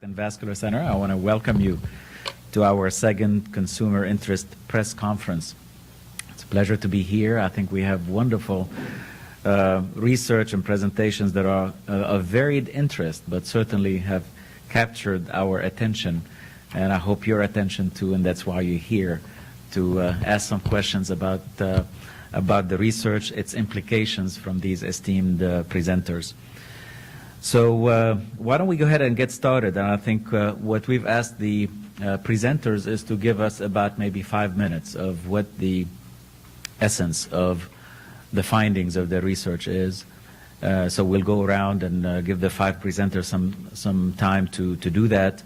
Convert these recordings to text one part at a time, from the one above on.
and Vascular Center. I want to welcome you to our second Consumer Interest Press Conference. It's a pleasure to be here. I think we have wonderful research and presentations that are of varied interest, but certainly have captured our attention, and I hope your attention too, and that's why you're here, to ask some questions about the research, its implications from these esteemed presenters. So why don't we go ahead and get started? And I think what we've asked the presenters is to give us about maybe 5 minutes of what the essence of the findings of the research is. So we'll go around and give the 5 presenters some time to do that,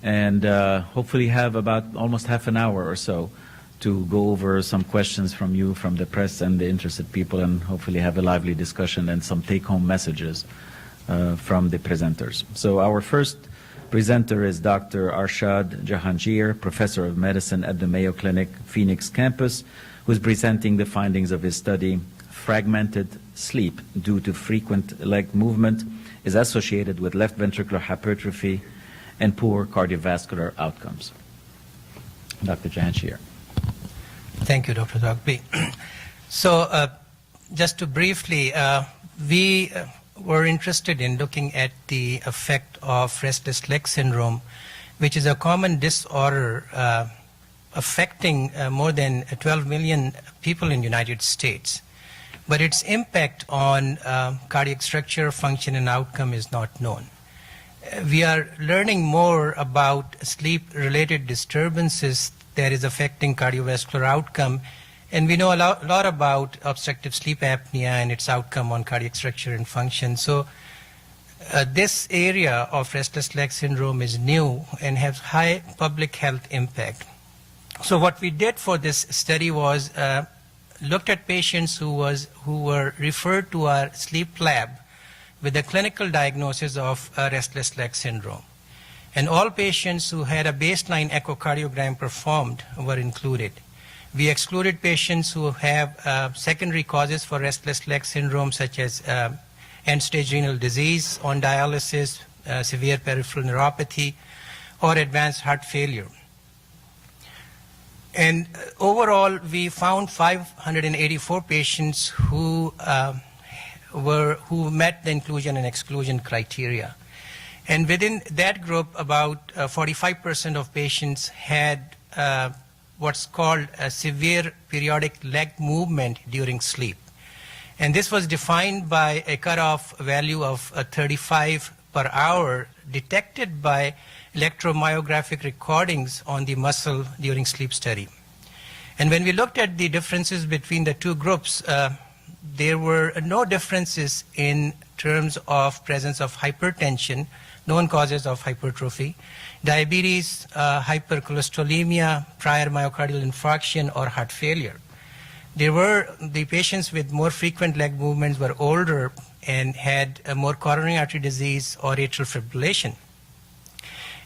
and hopefully have about almost half an hour or so to go over some questions from you, from the press and the interested people, and hopefully have a lively discussion and some take-home messages from the presenters. So our first presenter is Dr. Arshad Jahangir, Professor of Medicine at the Mayo Clinic Phoenix campus, who's presenting the findings of his study, Fragmented Sleep Due to Frequent Leg Movement is Associated with Left Ventricular Hypertrophy and Poor Cardiovascular Outcomes. Dr. Jahangir. Thank you, Dr. Dogby. So just to briefly, we were interested in looking at the effect of restless leg syndrome, which is a common disorder affecting more than 12 million people in the United States. But its impact on cardiac structure, function, and outcome is not known. We are learning more about sleep-related disturbances that is affecting cardiovascular outcome, and we know a lot about obstructive sleep apnea and its outcome on cardiac structure and function. So this area of restless leg syndrome is new and has high public health impact. So what we did for this study was looked at patients who were referred to our sleep lab with a clinical diagnosis of restless leg syndrome. And all patients who had a baseline echocardiogram performed were included. We excluded patients who have secondary causes for restless leg syndrome, such as end-stage renal disease, on dialysis, severe peripheral neuropathy, or advanced heart failure. And overall, we found 584 patients who met the inclusion and exclusion criteria. And within that group, about 45% of patients had what's called a severe periodic leg movement during sleep. And this was defined by a cutoff value of 35 per hour detected by electromyographic recordings on the muscle during sleep study. And when we looked at the differences between the two groups, there were no differences in terms of presence of hypertension, known causes of hypertrophy, diabetes, hypercholesterolemia, prior myocardial infarction, or heart failure. The patients with more frequent leg movements were older and had more coronary artery disease or atrial fibrillation.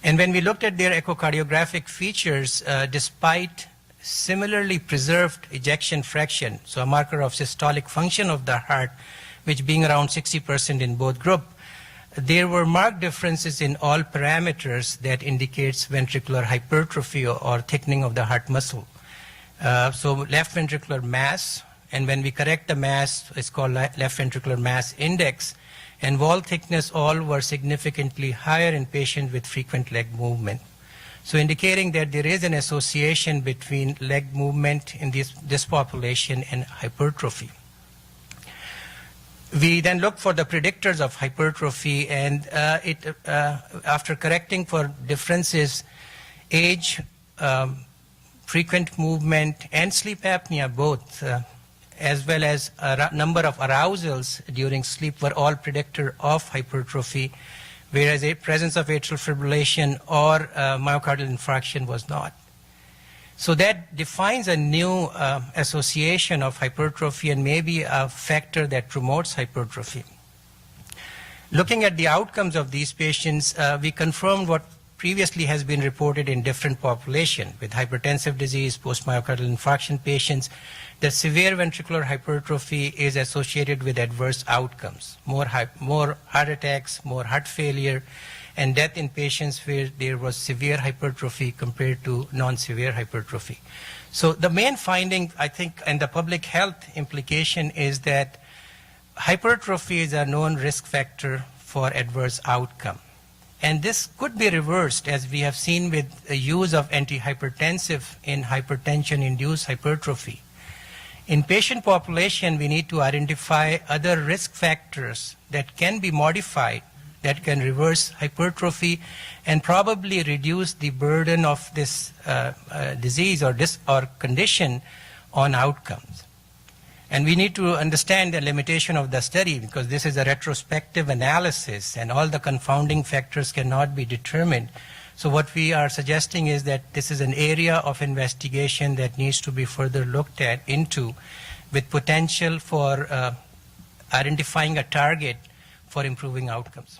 And when we looked at their echocardiographic features, despite similarly preserved ejection fraction, so a marker of systolic function of the heart, which being around 60% in both groups, there were marked differences in all parameters that indicates ventricular hypertrophy or thickening of the heart muscle. So left ventricular mass, and when we correct the mass, it's called left ventricular mass index, and wall thickness, all were significantly higher in patients with frequent leg movement. So indicating that there is an association between leg movement in this population and hypertrophy. We then look for the predictors of hypertrophy, and after correcting for differences, age, frequent movement, and sleep apnea both, as well as a number of arousals during sleep were all predictor of hypertrophy, whereas a presence of atrial fibrillation or myocardial infarction was not. So that defines a new association of hypertrophy and maybe a factor that promotes hypertrophy. Looking at the outcomes of these patients, we confirmed what previously has been reported in different populations with hypertensive disease, post-myocardial infarction patients, that severe ventricular hypertrophy is associated with adverse outcomes, more heart attacks, more heart failure, and death in patients where there was severe hypertrophy compared to non-severe hypertrophy. So the main finding, I think, and the public health implication is that hypertrophy is a known risk factor for adverse outcome. And this could be reversed, as we have seen with the use of antihypertensive in hypertension-induced hypertrophy. In patient population, we need to identify other risk factors that can be modified, that can reverse hypertrophy and probably reduce the burden of this disease or condition on outcomes. And we need to understand the limitation of the study, because this is a retrospective analysis and all the confounding factors cannot be determined. So what we are suggesting is that this is an area of investigation that needs to be further looked into, with potential for identifying a target for improving outcomes.